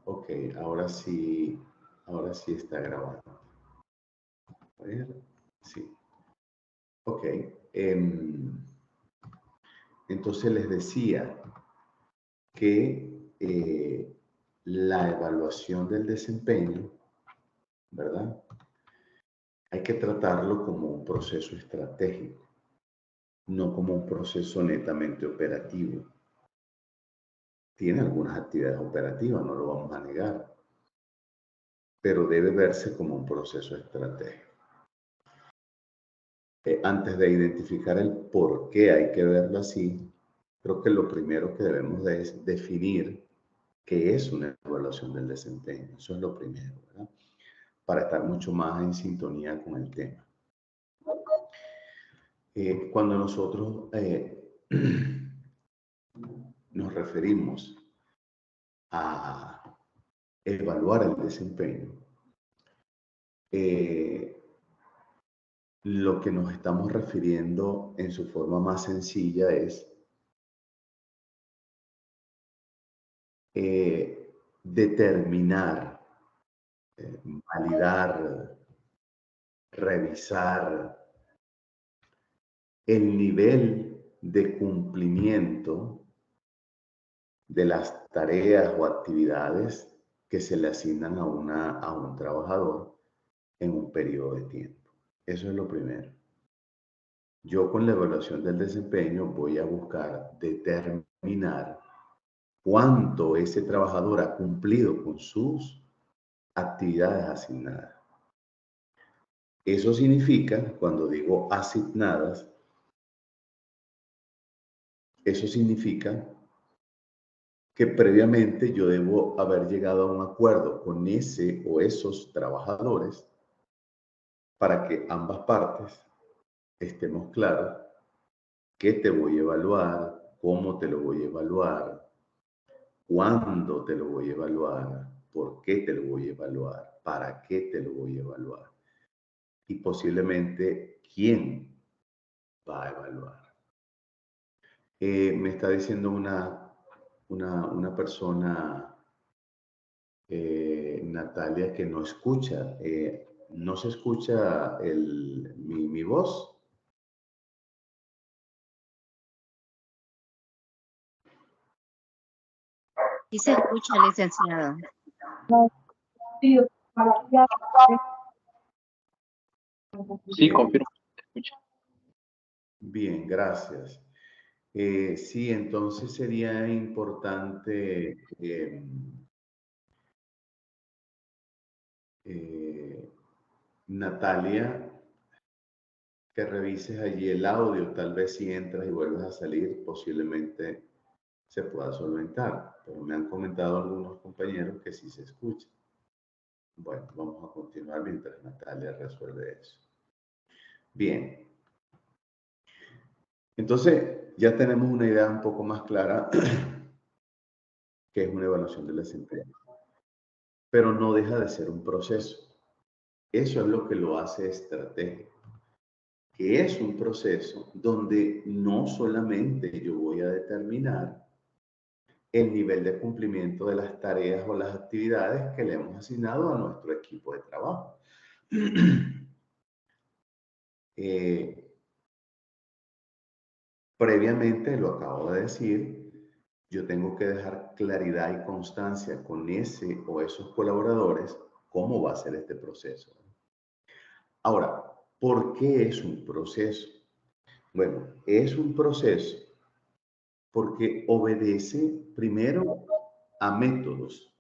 Ok, ahora sí está grabando. A ver, sí. Ok. Entonces les decía que la evaluación del desempeño, ¿verdad? Hay que tratarlo como un proceso estratégico, no como un proceso netamente operativo. Tiene algunas actividades operativas, no lo vamos a negar, pero debe verse como un proceso estratégico. Antes de identificar el por qué hay que verlo así, creo que lo primero que debemos de es definir qué es una evaluación del desempeño. Eso es lo primero, ¿verdad? Para estar mucho más en sintonía con el tema. Cuando nosotros nos referimos a evaluar el desempeño, lo que nos estamos refiriendo en su forma más sencilla es determinar, validar, revisar el nivel de cumplimiento de las tareas o actividades que se le asignan a un trabajador en un periodo de tiempo. Eso es lo primero. Yo con la evaluación del desempeño voy a buscar determinar cuánto ese trabajador ha cumplido con sus actividades asignadas. Eso significa, cuando digo asignadas, eso significa que previamente yo debo haber llegado a un acuerdo con ese o esos trabajadores para que ambas partes estemos claros qué te voy a evaluar, cómo te lo voy a evaluar, cuándo te lo voy a evaluar, por qué te lo voy a evaluar, para qué te lo voy a evaluar y posiblemente quién va a evaluar. Me está diciendo una persona, Natalia, que no escucha. ¿No se escucha mi voz? Sí se escucha, licenciado. Sí, confirmo. Bien, gracias. Sí, entonces sería importante Natalia, que revises allí el audio. Tal vez si entras y vuelves a salir, posiblemente se pueda solventar. Pero me han comentado algunos compañeros que sí se escucha. Bueno, vamos a continuar mientras Natalia resuelve eso. Bien. Entonces, ya tenemos una idea un poco más clara que es una evaluación del desempeño. Pero no deja de ser un proceso. Eso es lo que lo hace estratégico, que es un proceso donde no solamente yo voy a determinar el nivel de cumplimiento de las tareas o las actividades que le hemos asignado a nuestro equipo de trabajo. Previamente, lo acabo de decir, yo tengo que dejar claridad y constancia con ese o esos colaboradores cómo va a ser este proceso. Ahora, ¿por qué es un proceso? Bueno, es un proceso porque obedece primero a métodos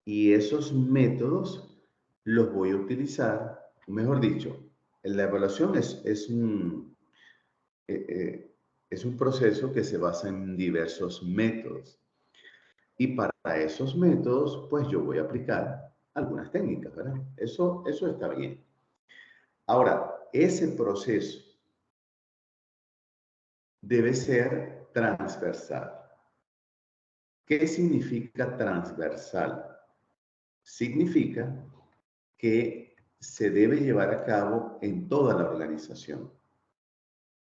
y esos métodos los voy a utilizar, mejor dicho, la evaluación es un proceso que se basa en diversos métodos y para esos métodos pues yo voy a aplicar algunas técnicas, ¿verdad? Eso está bien. Ahora, ese proceso debe ser transversal. ¿Qué significa transversal? Significa que se debe llevar a cabo en toda la organización,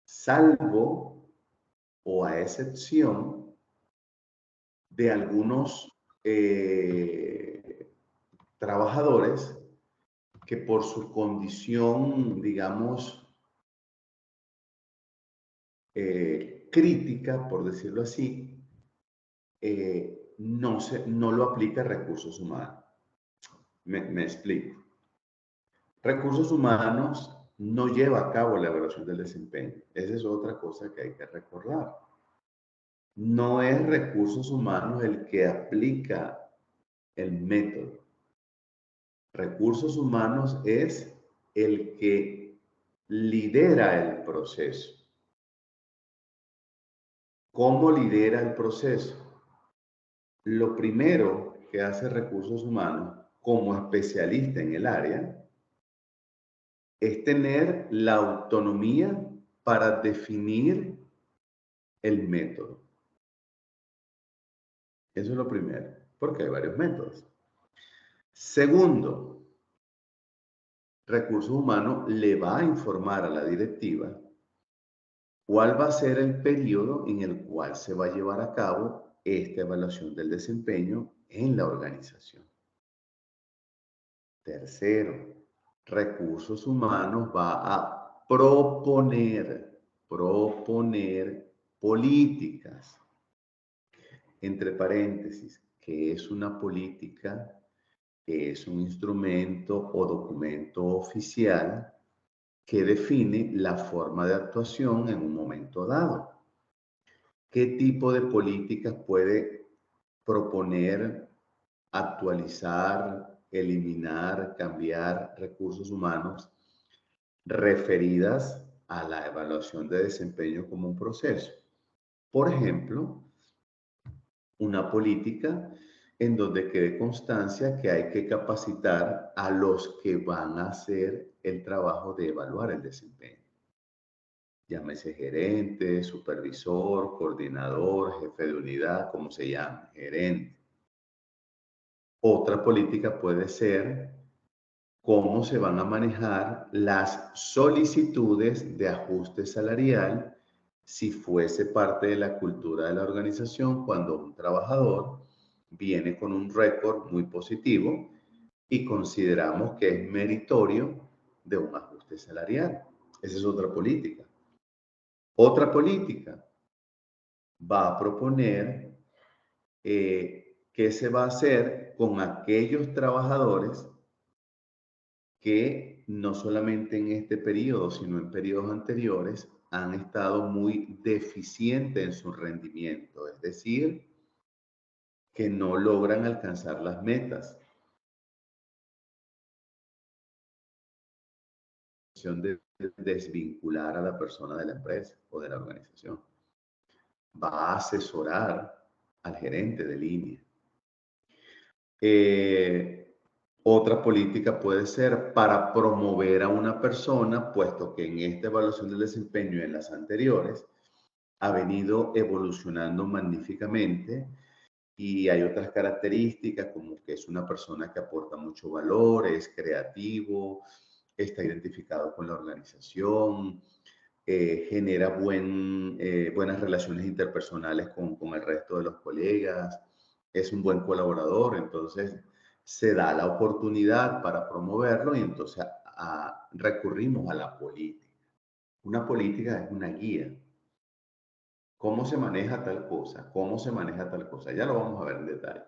salvo o a excepción de algunos trabajadores que por su condición, digamos, crítica, por decirlo así, no lo aplica a recursos humanos. Me explico. Recursos humanos no lleva a cabo la evaluación del desempeño. Esa es otra cosa que hay que recordar. No es recursos humanos el que aplica el método. Recursos humanos es el que lidera el proceso. ¿Cómo lidera el proceso? Lo primero que hace recursos humanos como especialista en el área es tener la autonomía para definir el método. Eso es lo primero, porque hay varios métodos. Segundo, recursos humanos le va a informar a la directiva cuál va a ser el periodo en el cual se va a llevar a cabo esta evaluación del desempeño en la organización. Tercero, recursos humanos va a proponer políticas. Entre paréntesis, ¿qué es una política? Es un instrumento o documento oficial que define la forma de actuación en un momento dado. ¿Qué tipo de políticas puede proponer, actualizar, eliminar, cambiar recursos humanos referidas a la evaluación de desempeño como un proceso? Por ejemplo, una política en donde quede constancia que hay que capacitar a los que van a hacer el trabajo de evaluar el desempeño. Llámese gerente, supervisor, coordinador, jefe de unidad, como se llame, gerente. Otra política puede ser cómo se van a manejar las solicitudes de ajuste salarial si fuese parte de la cultura de la organización cuando un trabajador viene con un récord muy positivo y consideramos que es meritorio de un ajuste salarial. Esa es otra política. Otra política va a proponer qué se va a hacer con aquellos trabajadores que no solamente en este periodo, sino en periodos anteriores, han estado muy deficientes en su rendimiento, es decir, que no logran alcanzar las metas. De desvincular a la persona de la empresa o de la organización. Va a asesorar al gerente de línea. Otra política puede ser para promover a una persona, puesto que en esta evaluación del desempeño y en las anteriores ha venido evolucionando magníficamente y hay otras características como que es una persona que aporta mucho valor, es creativo, está identificado con la organización, genera buenas relaciones interpersonales con el resto de los colegas, es un buen colaborador, entonces se da la oportunidad para promoverlo y entonces recurrimos a la política. Una política es una guía. ¿Cómo se maneja tal cosa? ¿Cómo se maneja tal cosa? Ya lo vamos a ver en detalle.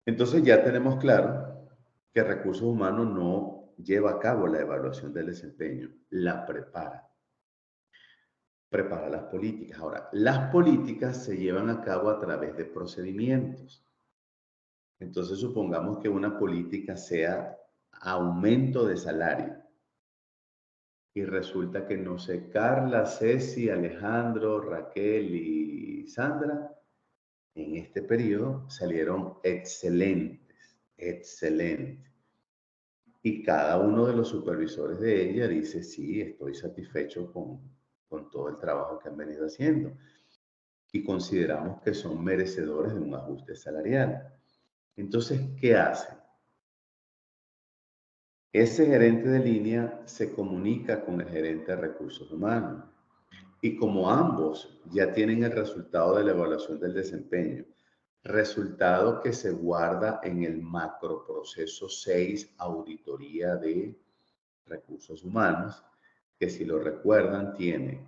Entonces ya tenemos claro que recursos humanos no lleva a cabo la evaluación del desempeño, la prepara las políticas. Ahora, las políticas se llevan a cabo a través de procedimientos. Entonces, supongamos que una política sea aumento de salario. Y resulta que no sé, Carla, Ceci, Alejandro, Raquel y Sandra, en este periodo salieron excelentes. Y cada uno de los supervisores de ella dice, sí, estoy satisfecho con todo el trabajo que han venido haciendo. Y consideramos que son merecedores de un ajuste salarial. Entonces, ¿qué hace? Ese gerente de línea se comunica con el gerente de recursos humanos Y como ambos ya tienen el resultado de la evaluación del desempeño, resultado que se guarda en el macroproceso 6, auditoría de recursos humanos, que si lo recuerdan tiene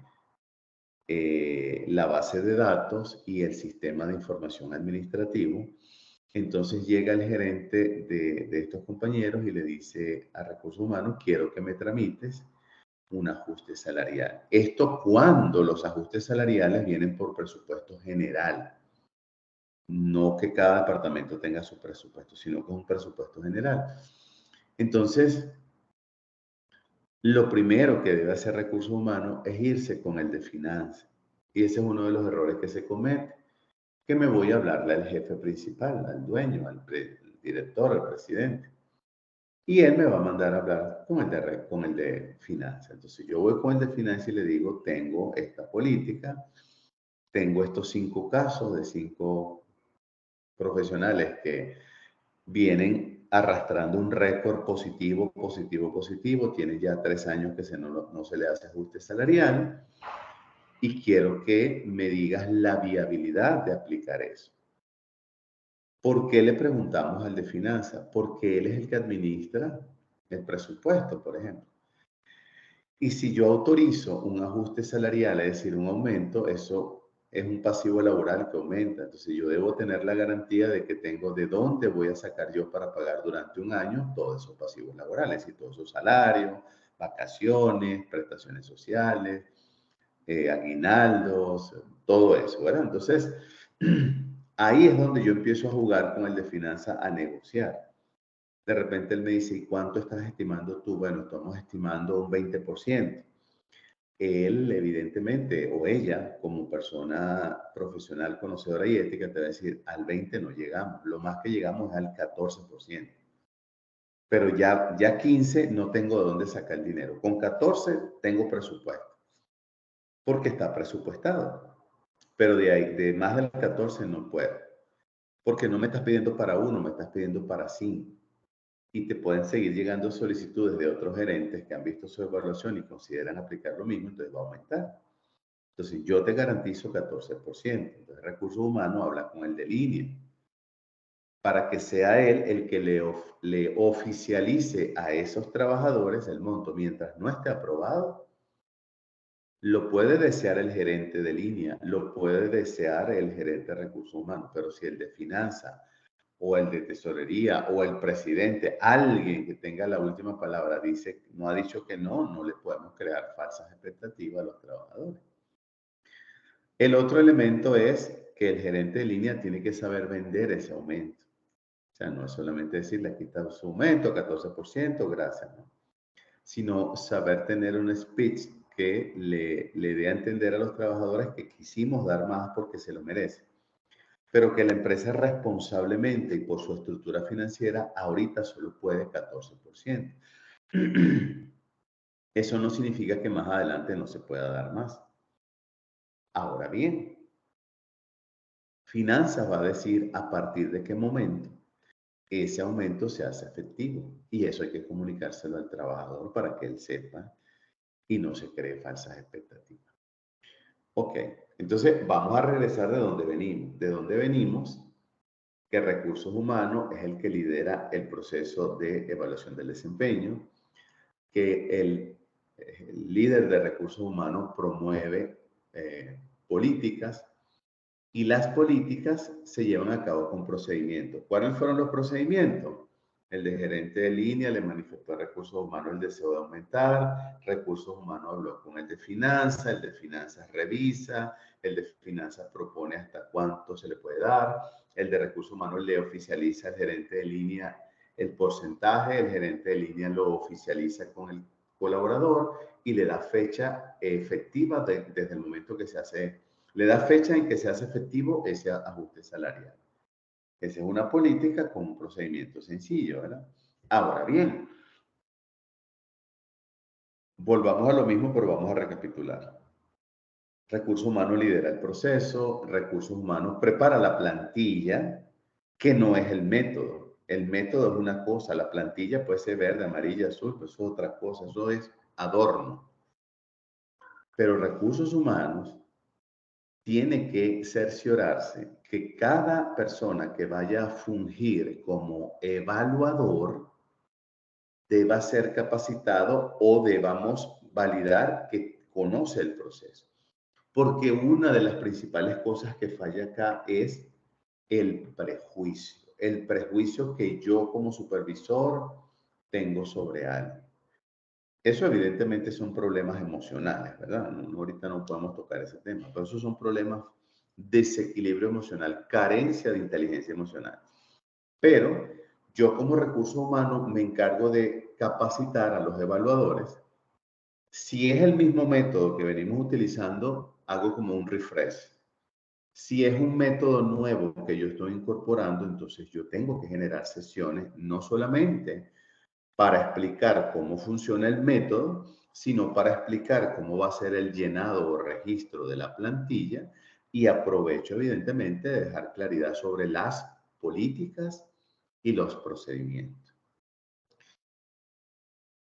la base de datos y el sistema de información administrativo. Entonces llega el gerente de estos compañeros y le dice a recursos humanos, quiero que me tramites un ajuste salarial. Esto cuando los ajustes salariales vienen por presupuesto general. No que cada departamento tenga su presupuesto, sino que es un presupuesto general. Entonces, lo primero que debe hacer recursos humanos es irse con el de finanzas. Y ese es uno de los errores que se comete. Que me voy a hablarle al jefe principal, al dueño, al director, al presidente. Y él me va a mandar a hablar con el de finanzas. Entonces yo voy con el de finanzas y le digo, tengo esta política, tengo estos 5 casos de 5 profesionales que vienen arrastrando un récord positivo, positivo, positivo. Tienen ya 3 años que no se le hace ajuste salarial y quiero que me digas la viabilidad de aplicar eso. ¿Por qué le preguntamos al de finanzas? Porque él es el que administra el presupuesto, por ejemplo. Y si yo autorizo un ajuste salarial, es decir, un aumento, eso es un pasivo laboral que aumenta. Entonces yo debo tener la garantía de que tengo de dónde voy a sacar yo para pagar durante un año todos esos pasivos laborales, y todos esos salarios, vacaciones, prestaciones sociales, aguinaldos, todo eso, ¿verdad? Entonces, ahí es donde yo empiezo a jugar con el de finanzas a negociar. De repente él me dice, ¿y cuánto estás estimando tú? Bueno, estamos estimando un 20%. Él, evidentemente, o ella, como persona profesional, conocedora y ética, te va a decir, al 20 no llegamos. Lo más que llegamos es al 14%. Pero ya 15 no tengo de dónde sacar el dinero. Con 14 tengo presupuesto, porque está presupuestado. Pero de ahí, de más del 14 no puedo. Porque no me estás pidiendo para 1, me estás pidiendo para 5. Y te pueden seguir llegando solicitudes de otros gerentes que han visto su evaluación y consideran aplicar lo mismo, entonces va a aumentar. Entonces yo te garantizo 14%. Entonces Recursos Humanos habla con el de línea para que sea él el que le oficialice a esos trabajadores el monto. Mientras no esté aprobado, lo puede desear el gerente de línea, lo puede desear el gerente de recursos humanos, pero si el de finanzas o el de tesorería o el presidente, alguien que tenga la última palabra, dice, no ha dicho que no le podemos crear falsas expectativas a los trabajadores. El otro elemento es que el gerente de línea tiene que saber vender ese aumento. O sea, no es solamente decirle, aquí está su aumento, 14%, gracias, ¿no? Sino saber tener un speech que le dé a entender a los trabajadores que quisimos dar más porque se lo merece, pero que la empresa responsablemente y por su estructura financiera ahorita solo puede 14%. Eso no significa que más adelante no se pueda dar más. Ahora bien, finanzas va a decir a partir de qué momento ese aumento se hace efectivo, y eso hay que comunicárselo al trabajador para que él sepa y no se cree falsas expectativas. Ok, entonces vamos a regresar de donde venimos. De donde venimos, que Recursos Humanos es el que lidera el proceso de evaluación del desempeño, que el líder de Recursos Humanos promueve políticas, y las políticas se llevan a cabo con procedimientos. ¿Cuáles fueron los procedimientos? El de gerente de línea le manifestó a Recursos Humanos el deseo de aumentar, Recursos Humanos habló con el de finanzas revisa, el de finanzas propone hasta cuánto se le puede dar, el de Recursos Humanos le oficializa al gerente de línea el porcentaje, el gerente de línea lo oficializa con el colaborador y le da fecha efectiva desde el momento que se hace, le da fecha en que se hace efectivo ese ajuste salarial. Esa es una política con un procedimiento sencillo, ¿verdad? Ahora bien, volvamos a lo mismo, pero vamos a recapitular. Recursos Humanos lidera el proceso, Recursos Humanos prepara la plantilla, que no es el método. El método es una cosa, la plantilla puede ser verde, amarilla, azul, pero eso es otra cosa, eso es adorno. Pero recursos humanos tiene que cerciorarse que cada persona que vaya a fungir como evaluador deba ser capacitado o debamos validar que conoce el proceso. Porque una de las principales cosas que falla acá es el prejuicio. El prejuicio que yo como supervisor tengo sobre alguien. Eso evidentemente son problemas emocionales, ¿verdad? Ahorita no podemos tocar ese tema, pero esos son problemas de desequilibrio emocional, carencia de inteligencia emocional. Pero yo como recurso humano me encargo de capacitar a los evaluadores. Si es el mismo método que venimos utilizando, hago como un refresh. Si es un método nuevo que yo estoy incorporando, entonces yo tengo que generar sesiones no solamente para explicar cómo funciona el método, sino para explicar cómo va a ser el llenado o registro de la plantilla y aprovecho evidentemente de dejar claridad sobre las políticas y los procedimientos.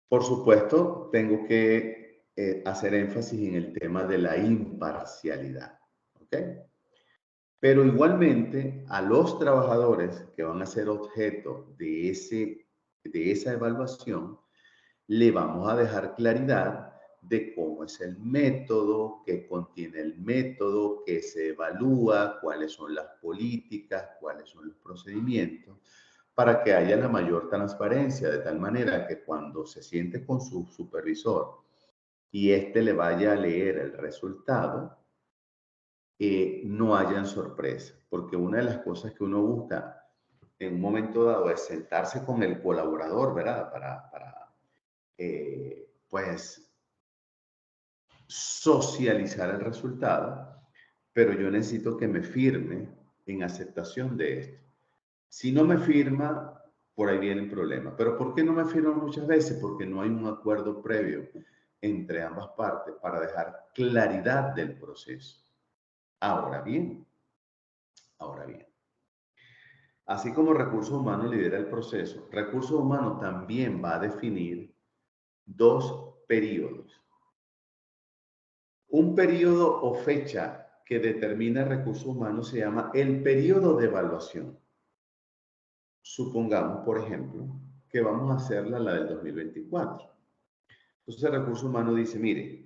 Por supuesto, tengo que hacer énfasis en el tema de la imparcialidad, ¿ok? Pero igualmente a los trabajadores que van a ser objeto de esa evaluación, le vamos a dejar claridad de cómo es el método, qué contiene el método, qué se evalúa, cuáles son las políticas, cuáles son los procedimientos, para que haya la mayor transparencia, de tal manera que cuando se siente con su supervisor y éste le vaya a leer el resultado, no hayan sorpresas, porque una de las cosas que uno busca en un momento dado es sentarse con el colaborador, ¿verdad? Para pues, socializar el resultado, pero yo necesito que me firme en aceptación de esto. Si no me firma, por ahí viene el problema. ¿Pero por qué no me firma muchas veces? Porque no hay un acuerdo previo entre ambas partes para dejar claridad del proceso. Ahora bien, así como recursos humanos lidera el proceso, recursos humanos también va a definir dos periodos. Un periodo o fecha que determina recursos humanos se llama el periodo de evaluación. Supongamos, por ejemplo, que vamos a hacerla la del 2024. Entonces, el recurso humano dice, mire,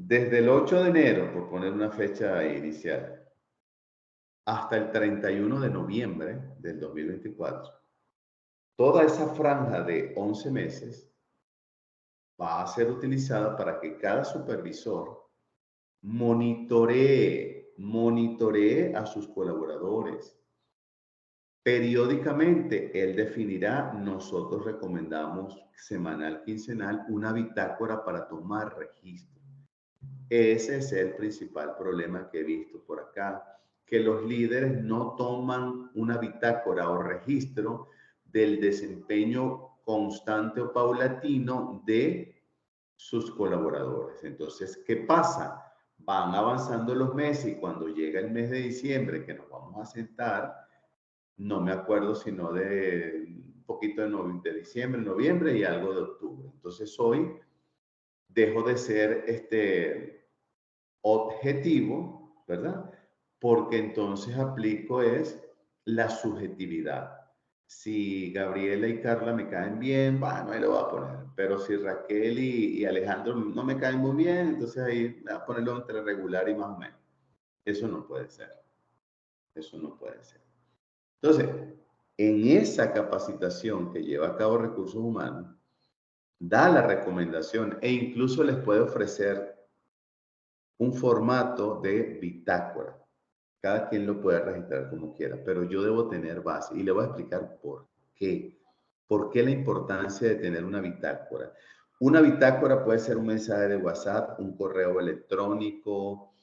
desde el 8 de enero, por poner una fecha inicial, hasta el 31 de noviembre del 2024, toda esa franja de 11 meses va a ser utilizada para que cada supervisor monitoree a sus colaboradores. Periódicamente, él definirá, nosotros recomendamos semanal, quincenal, una bitácora para tomar registro. Ese es el principal problema que he visto por acá, que los líderes no toman una bitácora o registro del desempeño constante o paulatino de sus colaboradores. Entonces, ¿qué pasa? Van avanzando los meses y cuando llega el mes de diciembre, que nos vamos a sentar, no me acuerdo sino de un poquito de diciembre, noviembre y algo de octubre. Entonces hoy dejo de ser objetivo, ¿verdad? Porque entonces aplico es la subjetividad. Si Gabriela y Carla me caen bien, bueno, ahí lo voy a poner. Pero si Raquel y Alejandro no me caen muy bien, entonces ahí voy a ponerlo entre regular y más o menos. Eso no puede ser. Eso no puede ser. Entonces, en esa capacitación que lleva a cabo Recursos Humanos, da la recomendación e incluso les puede ofrecer un formato de bitácora. Cada quien lo puede registrar como quiera, pero yo debo tener base y le voy a explicar por qué. ¿Por qué la importancia de tener una bitácora? Una bitácora puede ser un mensaje de WhatsApp, un correo electrónico,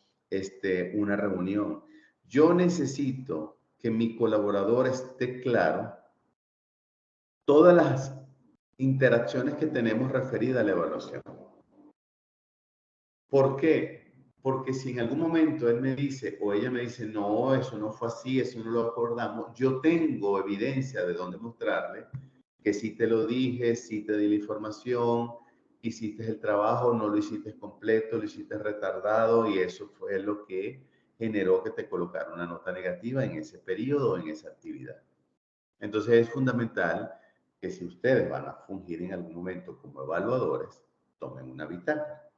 una reunión. Yo necesito que mi colaborador esté claro todas las interacciones que tenemos referidas a la evaluación. ¿Por qué? Porque si en algún momento él me dice o ella me dice, no, eso no fue así, eso no lo acordamos, yo tengo evidencia de dónde mostrarle que sí te lo dije, sí te di la información hiciste el trabajo, no lo hiciste completo, lo hiciste retardado y eso fue lo que generó que te colocaran una nota negativa en ese periodo, en esa actividad. Entonces es fundamental que si ustedes van a fungir en algún momento como evaluadores, tomen una bitácora.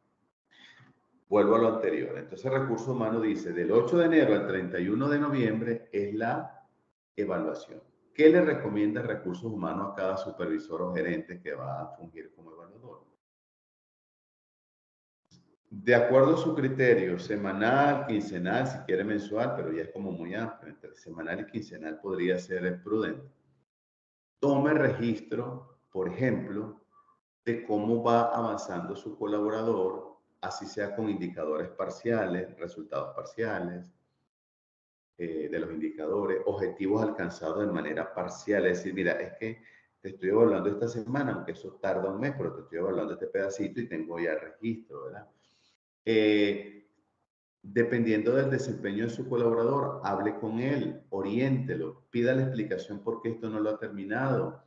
Vuelvo a lo anterior. Entonces Recursos Humanos dice, del 8 de enero al 31 de noviembre es la evaluación. ¿Qué le recomienda Recursos Humanos a cada supervisor o gerente que va a fungir como evaluador? De acuerdo a su criterio, semanal, quincenal, si quiere mensual, pero ya es como muy amplio, entre semanal y quincenal podría ser prudente. Tome registro, por ejemplo, de cómo va avanzando su colaborador, así sea con indicadores parciales, resultados parciales, de los indicadores, objetivos alcanzados de manera parcial. Es decir, mira, es que te estoy evaluando esta semana, aunque eso tarda un mes, pero te estoy evaluando este pedacito y tengo ya registro, ¿verdad? Dependiendo del desempeño de su colaborador, hable con él, oriéntelo, pídale explicación por qué esto no lo ha terminado,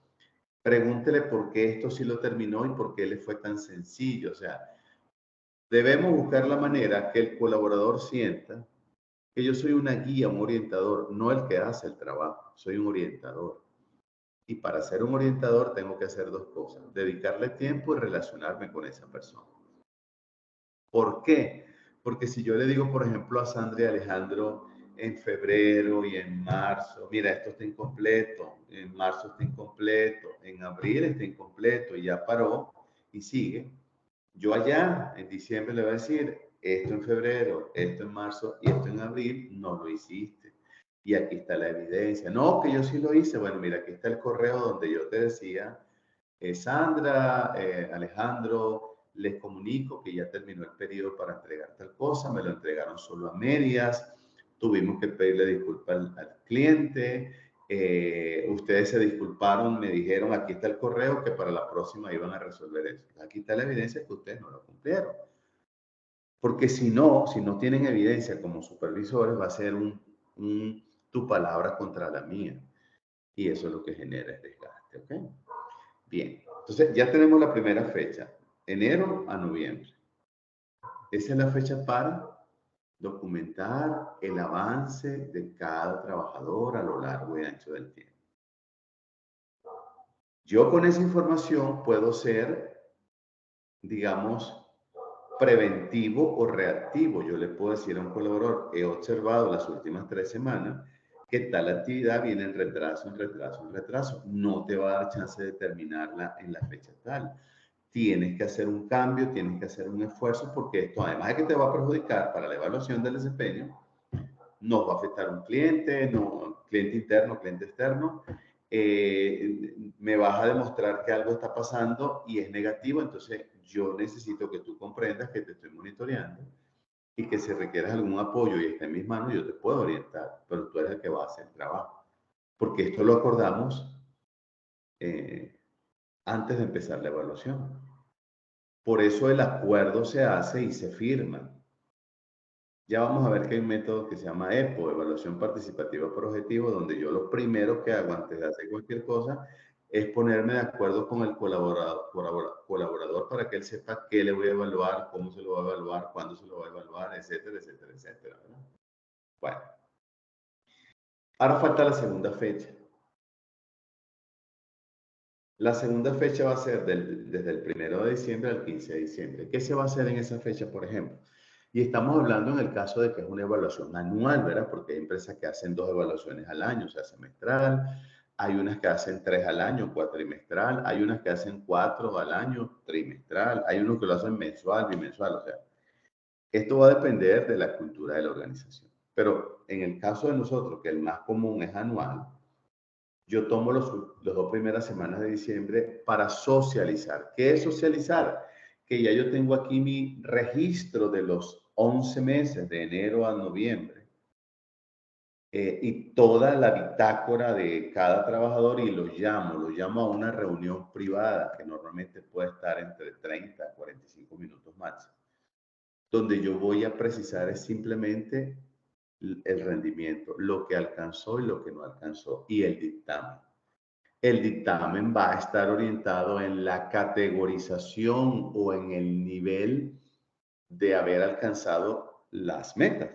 pregúntele por qué esto sí lo terminó y por qué le fue tan sencillo. O sea, debemos buscar la manera que el colaborador sienta que yo soy una guía, un orientador, no el que hace el trabajo, soy un orientador. Y para ser un orientador tengo que hacer dos cosas, dedicarle tiempo y relacionarme con esa persona. ¿Por qué? Porque si yo le digo, por ejemplo, a Sandra y Alejandro en febrero y en marzo, mira, esto está incompleto, en marzo está incompleto, en abril está incompleto y ya paró y sigue, yo allá en diciembre le voy a decir, esto en febrero, esto en marzo y esto en abril no lo hiciste. Y aquí está la evidencia. No, que yo sí lo hice. Bueno, mira, aquí está el correo donde yo te decía, Sandra, Alejandro, les comunico que ya terminó el periodo para entregar tal cosa, me lo entregaron solo a medias, tuvimos que pedirle disculpas al cliente, ustedes se disculparon, me dijeron, aquí está el correo, que para la próxima iban a resolver eso. Aquí está la evidencia que ustedes no lo cumplieron. Porque si no tienen evidencia como supervisores, va a ser tu palabra contra la mía. Y eso es lo que genera el desgaste, ¿ok? Bien, entonces ya tenemos la primera fecha, enero a noviembre. Esa es la fecha para documentar el avance de cada trabajador a lo largo y ancho del tiempo. Yo con esa información puedo ser, digamos, preventivo o reactivo. Yo le puedo decir a un colaborador, he observado las últimas 3 semanas que tal actividad viene en retraso, en retraso, en retraso. No te va a dar chance de terminarla en la fecha tal. Tienes que hacer un cambio, tienes que hacer un esfuerzo, porque esto, además de que te va a perjudicar para la evaluación del desempeño, nos va a afectar a un cliente, no, cliente interno, cliente externo. Me vas a demostrar que algo está pasando y es negativo, entonces yo necesito que tú comprendas que te estoy monitoreando y que si requieres algún apoyo y está en mis manos, yo te puedo orientar, pero tú eres el que va a hacer el trabajo. Porque esto lo acordamos antes de empezar la evaluación. Por eso el acuerdo se hace y se firma. Ya vamos a ver que hay un método que se llama EPO, Evaluación Participativa por Objetivo, donde yo lo primero que hago antes de hacer cualquier cosa es ponerme de acuerdo con el colaborador para que él sepa qué le voy a evaluar, cómo se lo va a evaluar, cuándo se lo va a evaluar, etcétera, etcétera, etcétera, ¿verdad? Bueno, ahora falta la segunda fecha. La segunda fecha va a ser desde el 1 de diciembre al 15 de diciembre. ¿Qué se va a hacer en esa fecha, por ejemplo? Y estamos hablando en el caso de que es una evaluación anual, ¿verdad? Porque hay empresas que hacen 2 evaluaciones al año, o sea, semestral. Hay unas que hacen 3 al año, cuatrimestral. Hay unas que hacen 4 al año, trimestral. Hay unos que lo hacen mensual, bimensual. O sea, esto va a depender de la cultura de la organización. Pero en el caso de nosotros, que el más común es anual, yo tomo las 2 primeras semanas de diciembre para socializar. ¿Qué es socializar? Que ya yo tengo aquí mi registro de los 11 meses, de enero a noviembre, y toda la bitácora de cada trabajador y los llamo a una reunión privada que normalmente puede estar entre 30 a 45 minutos máximo, donde yo voy a precisar es simplemente el rendimiento, lo que alcanzó y lo que no alcanzó, y el dictamen. El dictamen va a estar orientado en la categorización o en el nivel de haber alcanzado las metas.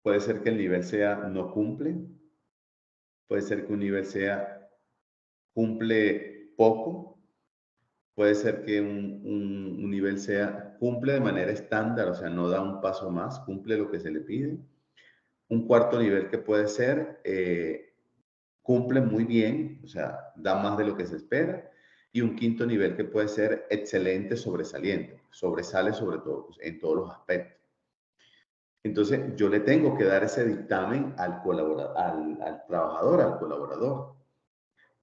Puede ser que el nivel sea no cumple, puede ser que un nivel sea cumple poco, puede ser que un nivel sea cumple de manera estándar, o sea, no da un paso más, cumple lo que se le pide. Un cuarto nivel que puede ser cumple muy bien, o sea, da más de lo que se espera. Y un quinto nivel que puede ser excelente, sobresaliente, sobresale sobre todo, pues, en todos los aspectos. Entonces, yo le tengo que dar ese dictamen al trabajador, al colaborador.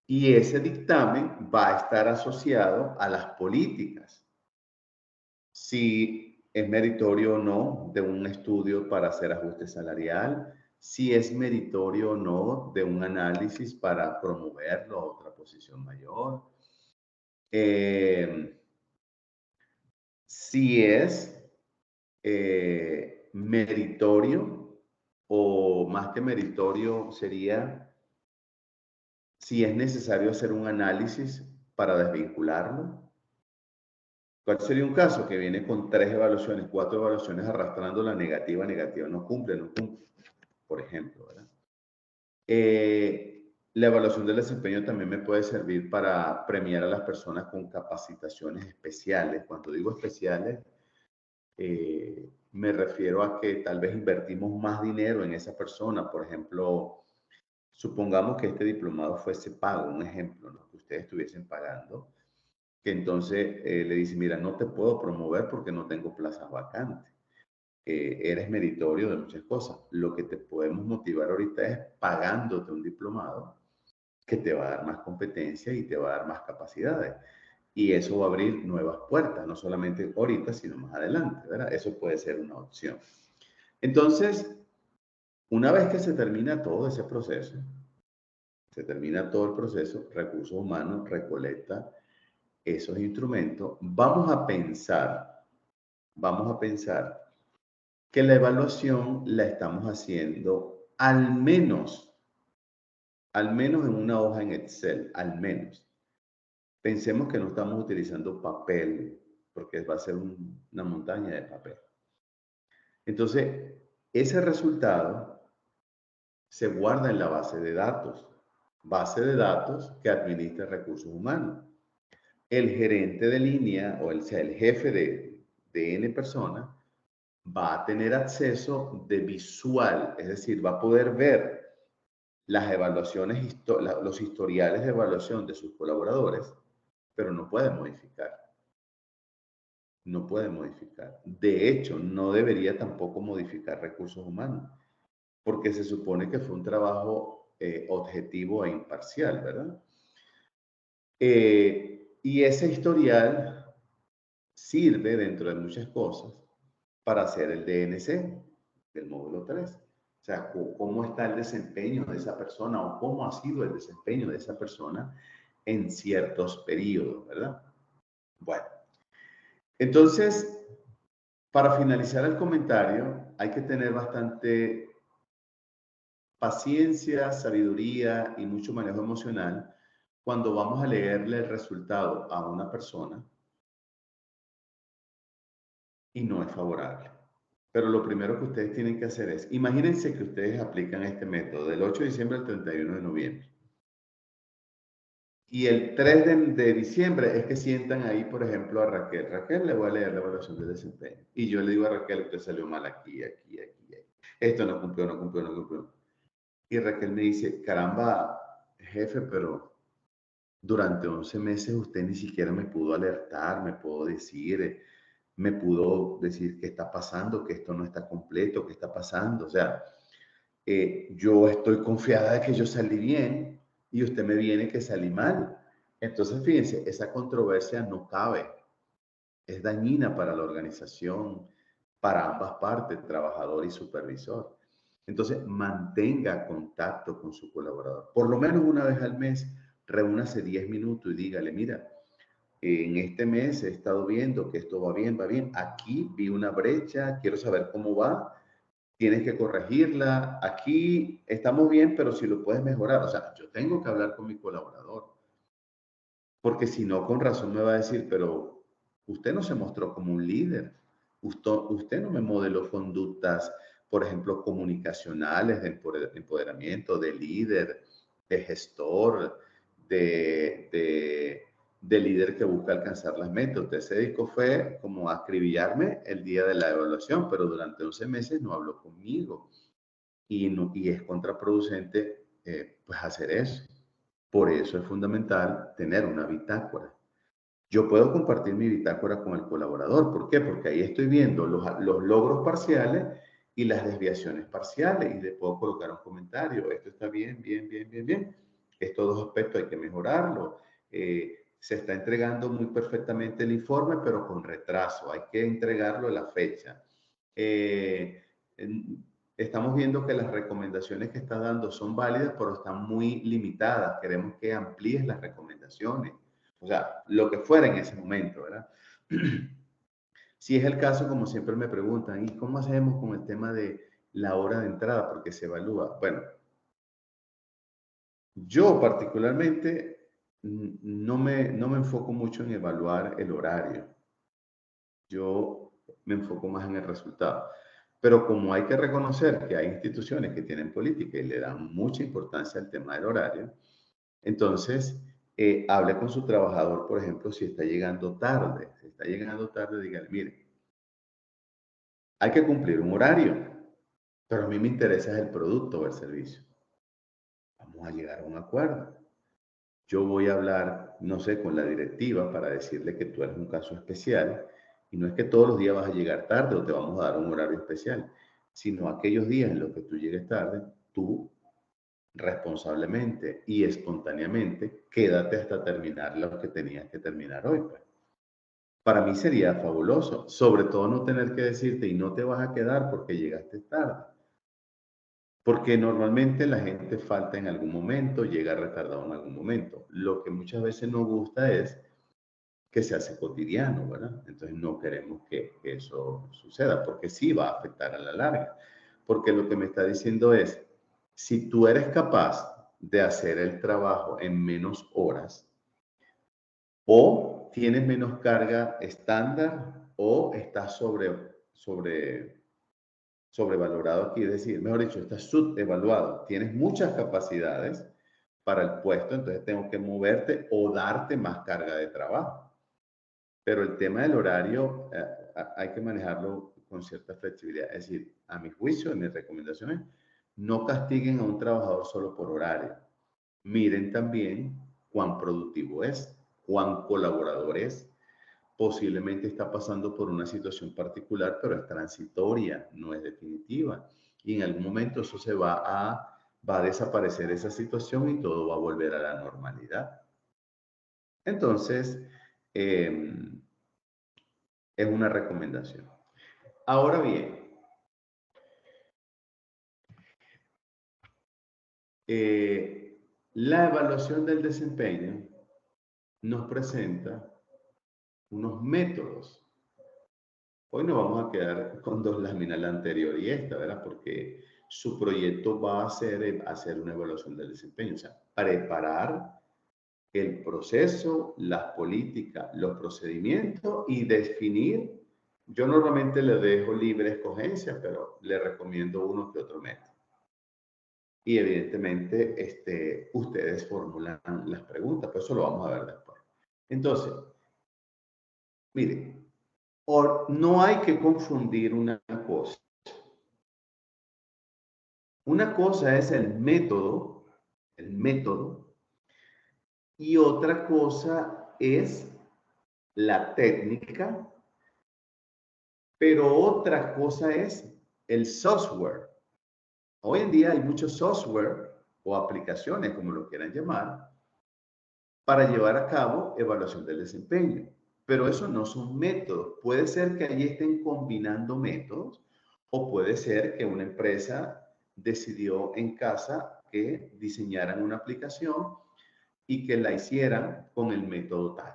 Y ese dictamen va a estar asociado a las políticas. Si es meritorio o no de un estudio para hacer ajuste salarial, si es meritorio o no de un análisis para promoverlo a otra posición mayor, si es meritorio o más que meritorio sería si es necesario hacer un análisis para desvincularlo. ¿Cuál sería un caso que viene con 3 evaluaciones, 4 evaluaciones arrastrando la negativa, negativa, no cumple, no cumple, por ejemplo, ¿verdad? La evaluación del desempeño también me puede servir para premiar a las personas con capacitaciones especiales. Cuando digo especiales, me refiero a que tal vez invertimos más dinero en esa persona. Por ejemplo, supongamos que este diplomado fuese pago, un ejemplo, ¿no? Que ustedes estuviesen pagando, que entonces le dice, mira, no te puedo promover porque no tengo plazas vacantes. Eres meritorio de muchas cosas. Lo que te podemos motivar ahorita es pagándote un diplomado que te va a dar más competencia y te va a dar más capacidades. Y eso va a abrir nuevas puertas, no solamente ahorita, sino más adelante, ¿verdad? Eso puede ser una opción. Entonces, una vez que se termina todo ese proceso, se termina todo el proceso, recursos humanos recolecta esos instrumentos, vamos a pensar que la evaluación la estamos haciendo al menos en una hoja en Excel, al menos. Pensemos que no estamos utilizando papel, porque va a ser una montaña de papel. Entonces, ese resultado se guarda en la base de datos que administra recursos humanos. El gerente de línea o el jefe de N persona va a tener acceso de visual, es decir, va a poder ver las evaluaciones, los historiales de evaluación de sus colaboradores, pero no puede modificar. No puede modificar. De hecho, no debería tampoco modificar recursos humanos, porque se supone que fue un trabajo objetivo e imparcial, ¿verdad? Y ese historial sirve dentro de muchas cosas para hacer el DNC del módulo 3. O sea, cómo está el desempeño de esa persona o cómo ha sido el desempeño de esa persona en ciertos periodos, ¿verdad? Bueno, entonces, para finalizar el comentario, hay que tener bastante paciencia, sabiduría y mucho manejo emocional cuando vamos a leerle el resultado a una persona y no es favorable. Pero lo primero que ustedes tienen que hacer es, imagínense que ustedes aplican este método del 8 de diciembre al 31 de noviembre. Y el 3 de diciembre es que sientan ahí, por ejemplo, a Raquel. Raquel, le voy a leer la evaluación de desempeño. Y yo le digo a Raquel, usted salió mal aquí, aquí, aquí, aquí. Esto no cumplió, no cumplió, no cumplió. Y Raquel me dice, caramba, jefe, pero durante 11 meses usted ni siquiera me pudo alertar, me pudo decir qué está pasando, que esto no está completo, qué está pasando. O sea, yo estoy confiada de que yo salí bien y usted me viene que salí mal. Entonces, fíjense, esa controversia no cabe. Es dañina para la organización, para ambas partes, trabajador y supervisor. Entonces, mantenga contacto con su colaborador. Por lo menos una vez al mes, reúnase 10 minutos y dígale, mira, en este mes he estado viendo que esto va bien, va bien. Aquí vi una brecha, quiero saber cómo va tienes que corregirla, aquí estamos bien, pero si lo puedes mejorar, o sea, yo tengo que hablar con mi colaborador, porque si no, con razón me va a decir, pero usted no se mostró como un líder, usted no me modeló conductas, por ejemplo, comunicacionales, de empoderamiento, de líder, de gestor, de, de, de líder que busca alcanzar las metas. Usted se dedicó fue como a acribillarme el día de la evaluación, pero durante 11 meses no habló conmigo y es contraproducente pues hacer eso. Por eso es fundamental tener una bitácora. Yo puedo compartir mi bitácora con el colaborador. ¿Por qué? Porque ahí estoy viendo los logros parciales y las desviaciones parciales y le puedo colocar un comentario. Esto está bien, bien, bien, bien, bien. Estos dos aspectos hay que mejorarlo. Se está entregando muy perfectamente el informe, pero con retraso. Hay que entregarlo a la fecha. Estamos viendo que las recomendaciones que estás dando son válidas, pero están muy limitadas. Queremos que amplíes las recomendaciones. O sea, lo que fuera en ese momento, ¿verdad? Si es el caso, como siempre me preguntan, ¿y cómo hacemos con el tema de la hora de entrada? Porque se evalúa. Bueno, yo particularmente no me enfoco mucho en evaluar el horario. Yo me enfoco más en el resultado. Pero como hay que reconocer que hay instituciones que tienen política y le dan mucha importancia al tema del horario, entonces hable con su trabajador, por ejemplo, si está llegando tarde. Si está llegando tarde, dígale, mire, hay que cumplir un horario, pero a mí me interesa el producto o el servicio. Vamos a llegar a un acuerdo. Yo voy a hablar, no sé, con la directiva para decirle que tú eres un caso especial y no es que todos los días vas a llegar tarde o te vamos a dar un horario especial, sino aquellos días en los que tú llegues tarde, tú responsablemente y espontáneamente quédate hasta terminar lo que tenías que terminar hoy. Pues. Para mí sería fabuloso, sobre todo no tener que decirte y no te vas a quedar porque llegaste tarde. Porque normalmente la gente falta en algún momento, llega retardado en algún momento. Lo que muchas veces nos gusta es que se hace cotidiano, ¿verdad? Entonces no queremos que eso suceda, porque sí va a afectar a la larga. Porque lo que me está diciendo es, si tú eres capaz de hacer el trabajo en menos horas, o tienes menos carga estándar, o estás sobrevalorado aquí, es decir, mejor dicho, estás subevaluado, tienes muchas capacidades para el puesto, entonces tengo que moverte o darte más carga de trabajo. Pero el tema del horario hay que manejarlo con cierta flexibilidad. Es decir, a mi juicio, en mis recomendaciones, no castiguen a un trabajador solo por horario. Miren también cuán productivo es, cuán colaborador es. Posiblemente está pasando por una situación particular, pero es transitoria, no es definitiva. Y en algún momento eso va a desaparecer esa situación y todo va a volver a la normalidad. Entonces, es una recomendación. Ahora bien, la evaluación del desempeño nos presenta unos métodos. Hoy nos vamos a quedar con dos láminas, la anterior y esta, ¿verdad? Porque su proyecto va a ser hacer una evaluación del desempeño, o sea, preparar el proceso, las políticas, los procedimientos y definir. Yo normalmente le dejo libre escogencia, pero le recomiendo uno que otro método. Y evidentemente ustedes formulan las preguntas, pero eso lo vamos a ver después. Entonces, miren, no hay que confundir una cosa. Una cosa es el método, y otra cosa es la técnica, pero otra cosa es el software. Hoy en día hay mucho software o aplicaciones, como lo quieran llamar, para llevar a cabo evaluación del desempeño. Pero eso no son métodos. Puede ser que allí estén combinando métodos o puede ser que una empresa decidió en casa que diseñaran una aplicación y que la hicieran con el método tal.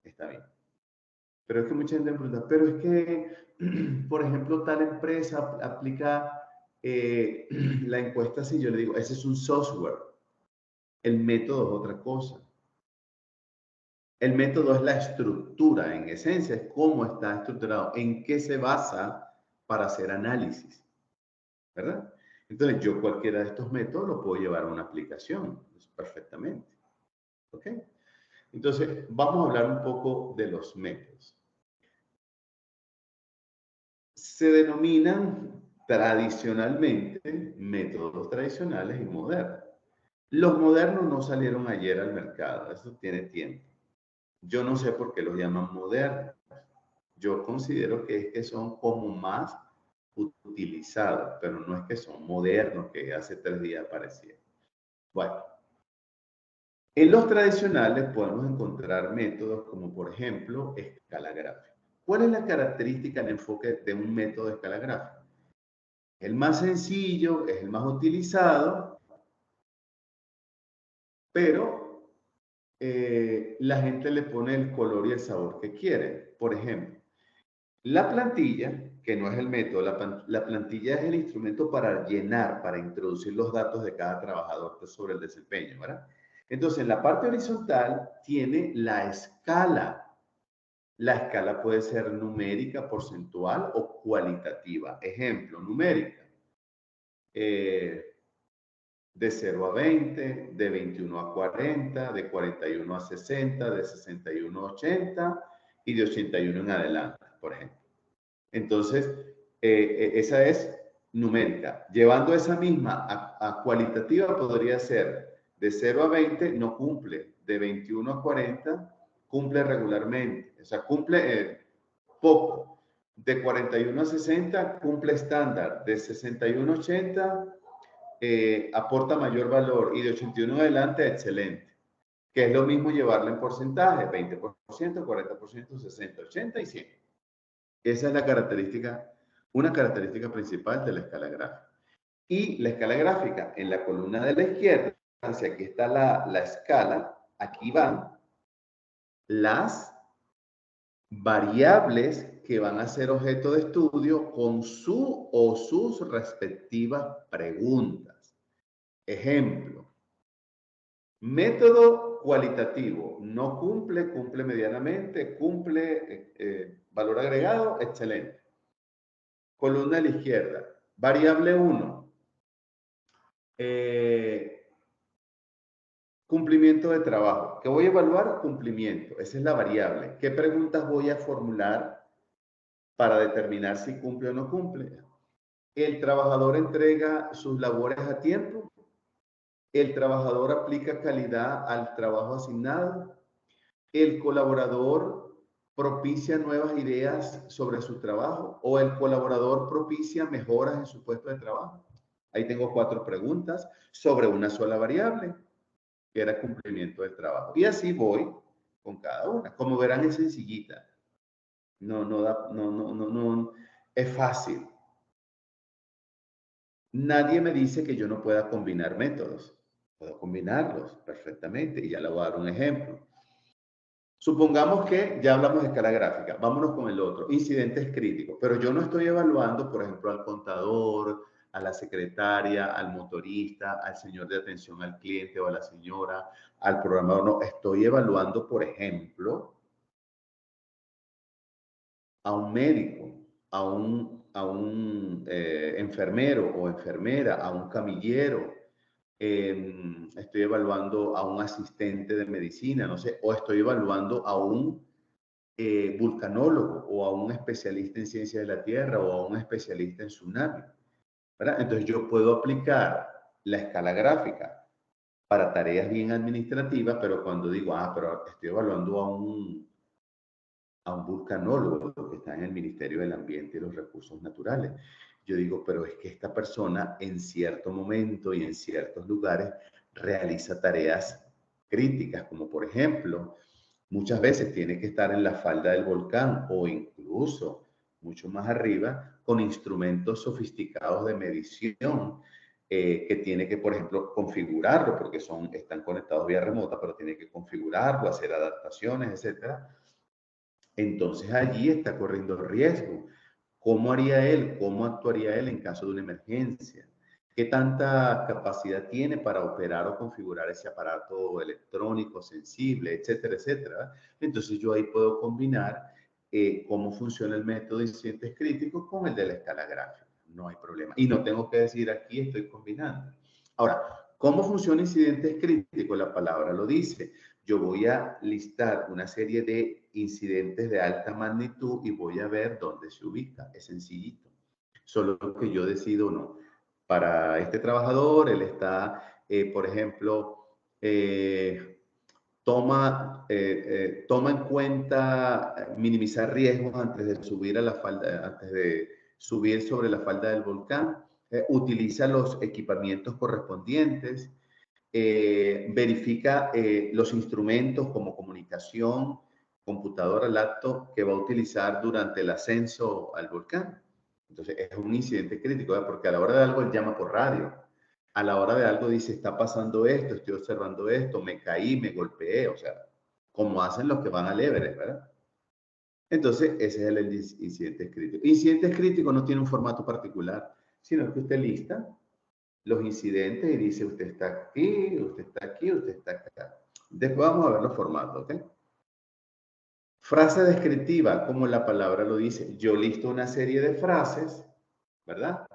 Está bien. Pero es que mucha gente me pregunta, pero es que, por ejemplo, tal empresa aplica La encuesta, si yo le digo, ese es un software, el método es otra cosa. El método es la estructura, en esencia, es cómo está estructurado, en qué se basa para hacer análisis, ¿verdad? Entonces, yo cualquiera de estos métodos lo puedo llevar a una aplicación, perfectamente, ¿ok? Entonces, vamos a hablar un poco de los métodos. Se denominan tradicionalmente métodos tradicionales y modernos. Los modernos no salieron ayer al mercado, eso tiene tiempo. Yo no sé por qué los llaman modernos. Yo considero que es que son como más utilizados, pero no es que son modernos, que hace 3 días aparecieron. Bueno, en los tradicionales podemos encontrar métodos como, por ejemplo, escala gráfica. ¿Cuál es la característica, el enfoque de un método de escala gráfica? El más sencillo, es el más utilizado, pero la gente le pone el color y el sabor que quiere. Por ejemplo, la plantilla, que no es el método, la plantilla es el instrumento para llenar, para introducir los datos de cada trabajador sobre el desempeño, ¿verdad? Entonces, en la parte horizontal tiene la escala. La escala puede ser numérica, porcentual o cualitativa. Ejemplo, numérica. De 0 a 20, de 21 a 40, de 41 a 60, de 61 a 80 y de 81 en adelante, por ejemplo. Entonces, esa es numérica. Llevando esa misma a cualitativa, podría ser de 0 a 20, no cumple. De 21 a 40, cumple regularmente. O sea, cumple poco. De 41 a 60, cumple estándar. De 61 a 80, aporta mayor valor. Y de 81 en adelante, excelente. Que es lo mismo llevarlo en porcentaje. 20%, 40%, 60, 80 y 100. Esa es la característica, una característica principal de la escala gráfica. Y la escala gráfica, en la columna de la izquierda, hacia aquí está la escala, aquí van las variables que van a ser objeto de estudio con su o sus respectivas preguntas. Ejemplo, método cualitativo, no cumple, cumple medianamente, cumple valor agregado, excelente. Columna a la izquierda. Variable 1. Cumplimiento de trabajo. ¿Qué voy a evaluar? Cumplimiento. Esa es la variable. ¿Qué preguntas voy a formular para determinar si cumple o no cumple? ¿El trabajador entrega sus labores a tiempo? ¿El trabajador aplica calidad al trabajo asignado? ¿El colaborador propicia nuevas ideas sobre su trabajo? ¿O el colaborador propicia mejoras en su puesto de trabajo? Ahí tengo 4 preguntas sobre una sola variable, que era cumplimiento del trabajo. Y así voy con cada una. Como verán, es sencillita. No, es fácil. Nadie me dice que yo no pueda combinar métodos. Puedo combinarlos perfectamente y ya le voy a dar un ejemplo. Supongamos que ya hablamos de escala gráfica. Vámonos con el otro, incidentes críticos. Pero yo no estoy evaluando, por ejemplo, al contador, a la secretaria, al motorista, al señor de atención al cliente o a la señora, al programador. No, estoy evaluando, por ejemplo, a un médico, a un enfermero o enfermera, a un camillero. Estoy evaluando a un asistente de medicina, no sé, o estoy evaluando a un vulcanólogo o a un especialista en ciencia de la Tierra o a un especialista en tsunami, ¿verdad? Entonces yo puedo aplicar la escala gráfica para tareas bien administrativas, pero cuando digo, pero estoy evaluando a un vulcanólogo que está en el Ministerio del Ambiente y los Recursos Naturales. Yo digo, pero es que esta persona en cierto momento y en ciertos lugares realiza tareas críticas, como por ejemplo, muchas veces tiene que estar en la falda del volcán o incluso mucho más arriba con instrumentos sofisticados de medición que tiene que, por ejemplo, configurarlo porque están conectados vía remota, pero tiene que configurarlo, hacer adaptaciones, etcétera. Entonces allí está corriendo riesgo. ¿Cómo haría él? ¿Cómo actuaría él en caso de una emergencia? ¿Qué tanta capacidad tiene para operar o configurar ese aparato electrónico sensible, etcétera, etcétera? Entonces yo ahí puedo combinar cómo funciona el método de incidentes críticos con el de la escala gráfica. No hay problema. Y no tengo que decir aquí estoy combinando. Ahora, ¿cómo funciona incidentes críticos? La palabra lo dice. Yo voy a listar una serie de incidentes de alta magnitud y voy a ver dónde se ubica. Es sencillito. Solo que yo decido no. Para este trabajador, él está, por ejemplo, toma en cuenta minimizar riesgos antes de subir a la falda, antes de subir sobre la falda del volcán, utiliza los equipamientos correspondientes, verifica los instrumentos como comunicación, computadora, laptop que va a utilizar durante el ascenso al volcán. Entonces es un incidente crítico, ¿verdad? Porque a la hora de algo él llama por radio. A la hora de algo dice, está pasando esto, estoy observando esto, me caí, me golpeé, o sea, como hacen los que van al Everest, ¿verdad? Entonces, ese es el incidente crítico. Incidentes críticos no tiene un formato particular, sino que usted lista los incidentes y dice, usted está aquí, usted está aquí, usted está acá. Después vamos a ver los formatos, ¿ok? Frase descriptiva, como la palabra lo dice. Yo listo una serie de frases, ¿verdad?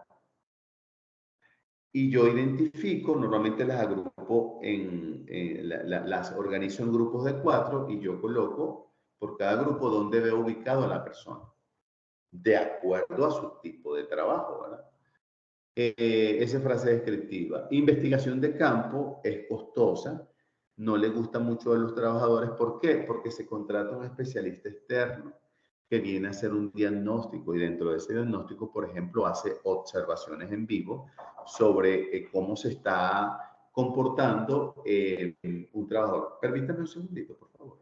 Y yo identifico, normalmente las agrupo las organizo en grupos de 4 y yo coloco por cada grupo donde veo ubicado a la persona, de acuerdo a su tipo de trabajo, ¿verdad? Esa frase descriptiva. Investigación de campo es costosa, no le gusta mucho a los trabajadores. ¿Por qué? Porque se contrata un especialista externo que viene a hacer un diagnóstico y dentro de ese diagnóstico, por ejemplo, hace observaciones en vivo sobre cómo se está comportando un trabajador. Permítame un segundito, por favor.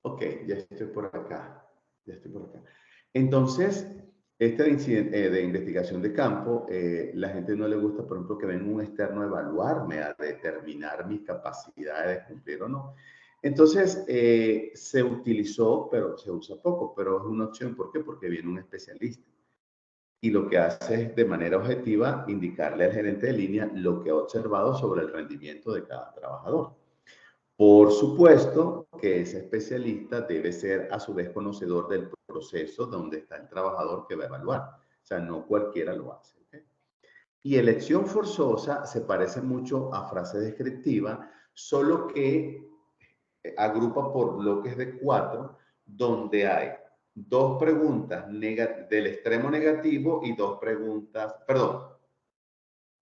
Ok, ya estoy por acá. Ya estoy por acá. Entonces, de investigación de campo, la gente no le gusta, por ejemplo, que venga un externo a evaluarme, a determinar mis capacidades de cumplir o no. Entonces, se utilizó, pero se usa poco, pero es una opción. ¿Por qué? Porque viene un especialista. Y lo que hace es, de manera objetiva, indicarle al gerente de línea lo que ha observado sobre el rendimiento de cada trabajador. Por supuesto que ese especialista debe ser a su vez conocedor del proceso donde está el trabajador que va a evaluar. O sea, no cualquiera lo hace. ¿Okay? Y elección forzosa se parece mucho a frase descriptiva, solo que agrupa por bloques de 4, donde hay 2 preguntas del extremo negativo y 2 preguntas, perdón,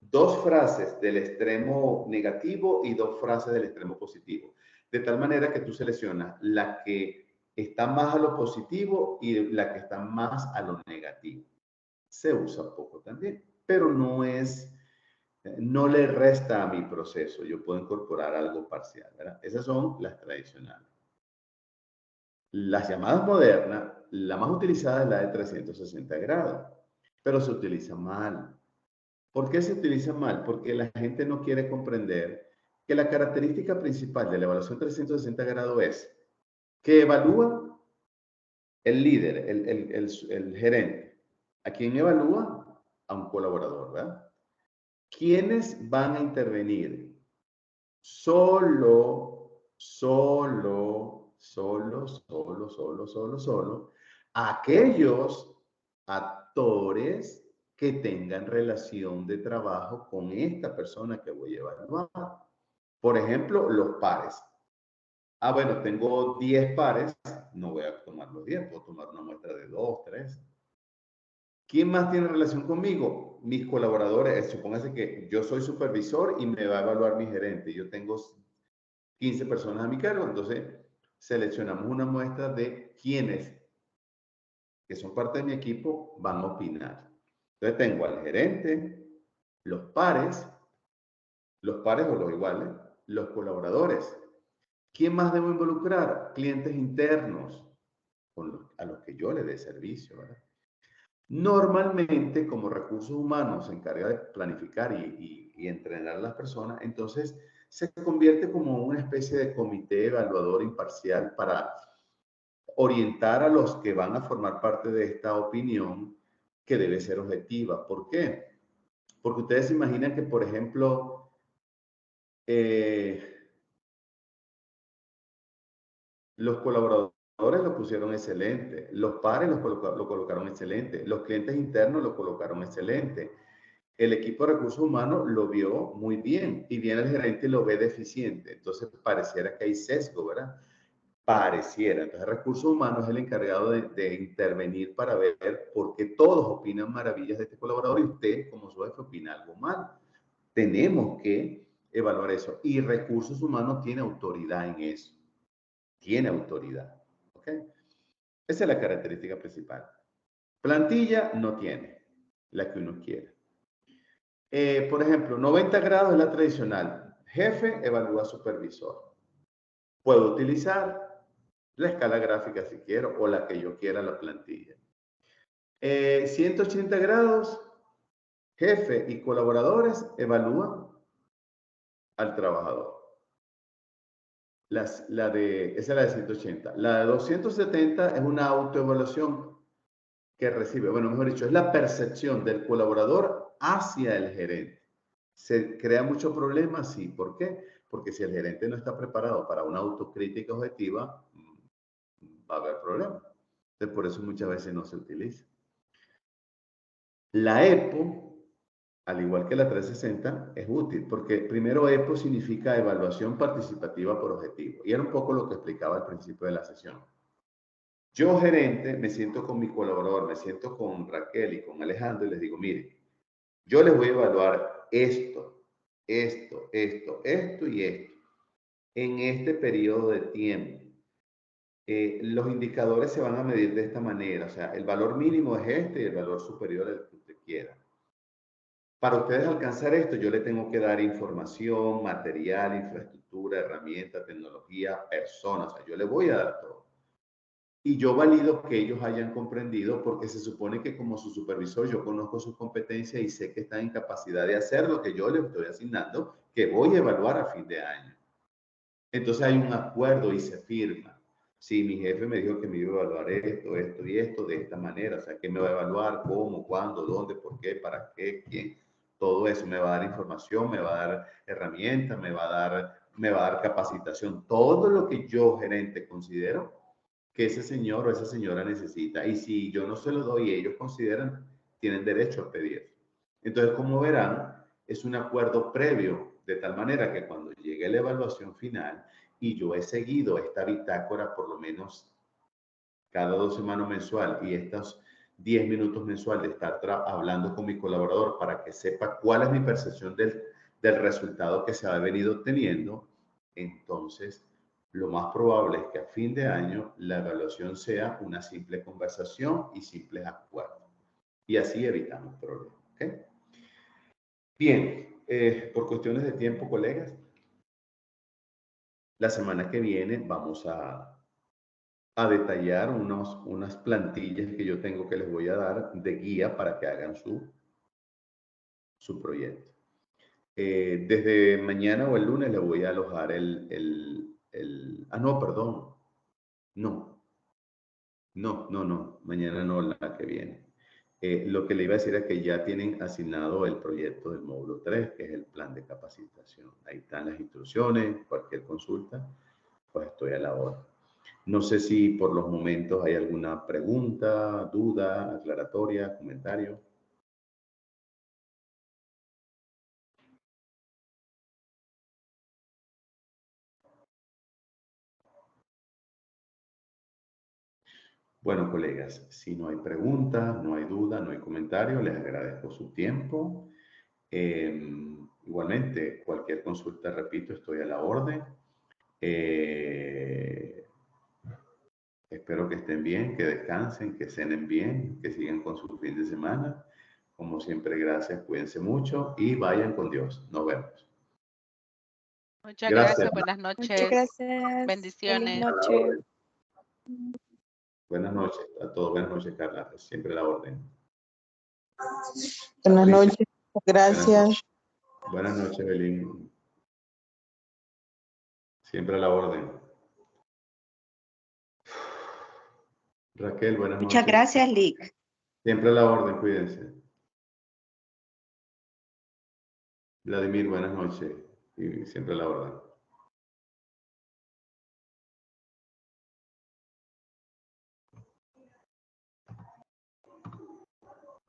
2 frases del extremo negativo y 2 frases del extremo positivo. De tal manera que tú seleccionas la que está más a lo positivo y la que está más a lo negativo. Se usa poco también, pero no le resta a mi proceso. Yo puedo incorporar algo parcial, ¿verdad? Esas son las tradicionales. Las llamadas modernas, la más utilizada es la de 360 grados, pero se utiliza mal. ¿Por qué se utiliza mal? Porque la gente no quiere comprender que la característica principal de la evaluación 360 grados es que evalúa el líder, el gerente. ¿A quién evalúa? A un colaborador, ¿verdad? ¿Quiénes van a intervenir? Solo aquellos actores que tengan relación de trabajo con esta persona que voy a evaluar. Por ejemplo, los pares. Ah, bueno, tengo 10 pares, no voy a tomar los 10, puedo tomar una muestra de 2, 3. ¿Quién más tiene relación conmigo? Mis colaboradores. Supóngase que yo soy supervisor y me va a evaluar mi gerente. Yo tengo 15 personas a mi cargo, entonces seleccionamos una muestra de quienes que son parte de mi equipo van a opinar. Entonces tengo al gerente, los pares o los iguales, los colaboradores. ¿Quién más debo involucrar? Clientes internos. a los que yo le dé servicio, ¿verdad? Normalmente, como recursos humanos se encarga de planificar y entrenar a las personas, entonces se convierte como una especie de comité evaluador imparcial para orientar a los que van a formar parte de esta opinión que debe ser objetiva. ¿Por qué? Porque ustedes se imaginan que, por ejemplo, los colaboradores lo pusieron excelente, los pares lo colocaron excelente, los clientes internos lo colocaron excelente, el equipo de recursos humanos lo vio muy bien y viene el gerente y lo ve deficiente. Entonces pareciera que hay sesgo, ¿verdad? Pareciera. Entonces recursos humanos es el encargado de intervenir para ver por qué todos opinan maravillas de este colaborador y usted como su jefe opina algo mal. Tenemos que evaluar eso y recursos humanos tiene autoridad en eso. Tiene autoridad. ¿Ok? Esa es la característica principal. Plantilla no tiene la que uno quiere. Por ejemplo, 90 grados es la tradicional. Jefe evalúa supervisor. Puedo utilizar la escala gráfica si quiero o la que yo quiera la plantilla. 180 grados, jefe y colaboradores evalúan al trabajador. Esa es la de 180. La de 270 es una autoevaluación que recibe, bueno, mejor dicho, es la percepción del colaborador hacia el gerente. ¿Se crea mucho problema? Sí. ¿Por qué? Porque si el gerente no está preparado para una autocrítica objetiva, va a haber problemas. Entonces, por eso muchas veces no se utiliza. La EPO, al igual que la 360, es útil porque primero EPO significa evaluación participativa por objetivo. Y era un poco lo que explicaba al principio de la sesión. Yo, gerente, me siento con mi colaborador, me siento con Raquel y con Alejandro y les digo, mire, yo les voy a evaluar esto y esto en este periodo de tiempo. Los indicadores se van a medir de esta manera, o sea, el valor mínimo es este y el valor superior es el que usted quiera. Para ustedes alcanzar esto, yo le tengo que dar información, material, infraestructura, herramienta, tecnología, personas, o sea, yo le voy a dar todo. Y yo valido que ellos hayan comprendido porque se supone que como su supervisor yo conozco sus competencias y sé que están en capacidad de hacer lo que yo les estoy asignando, que voy a evaluar a fin de año. Entonces hay un acuerdo y se firma. Si mi jefe me dijo que me iba a evaluar esto, esto y esto de esta manera, o sea, que me va a evaluar, cómo, cuándo, dónde, por qué, para qué, quién, todo eso me va a dar información, me va a dar herramientas, me va a dar capacitación, todo lo que yo, gerente, considero que ese señor o esa señora necesita. Y si yo no se lo doy y ellos consideran, tienen derecho a pedir. Entonces, como verán, es un acuerdo previo, de tal manera que cuando llegue la evaluación final y yo he seguido esta bitácora por lo menos cada 2 semanas mensual y estos 10 minutos mensual de estar hablando con mi colaborador para que sepa cuál es mi percepción del resultado que se ha venido obteniendo, entonces lo más probable es que a fin de año la evaluación sea una simple conversación y simples acuerdos. Y así evitamos problemas. ¿Okay? Bien, por cuestiones de tiempo, colegas, la semana que viene vamos a detallar unas plantillas que yo tengo que les voy a dar de guía para que hagan su proyecto. Desde mañana o el lunes le voy a alojar no, perdón. No. Mañana no, la que viene. Lo que le iba a decir es que ya tienen asignado el proyecto del módulo 3, que es el plan de capacitación. Ahí están las instrucciones, cualquier consulta, pues estoy a la hora. No sé si por los momentos hay alguna pregunta, duda, aclaratoria, comentario. Bueno, colegas, si no hay pregunta, no hay duda, no hay comentario, les agradezco su tiempo. Igualmente, cualquier consulta, repito, estoy a la orden. Espero que estén bien, que descansen, que cenen bien, que sigan con su fin de semana. Como siempre, gracias, cuídense mucho y vayan con Dios. Nos vemos. Muchas Gracias. gracias, buenas Muchas noches, gracias. Feliz bendiciones. noche. Buenas noches a todos. Buenas noches, Carla. Siempre a la orden. Buenas Patricia. noches, gracias. Buenas noches, Belín. Siempre a la orden. Raquel, buenas noches. Muchas gracias, Lick. Siempre a la orden, cuídense. Vladimir, buenas noches. Y siempre a la orden.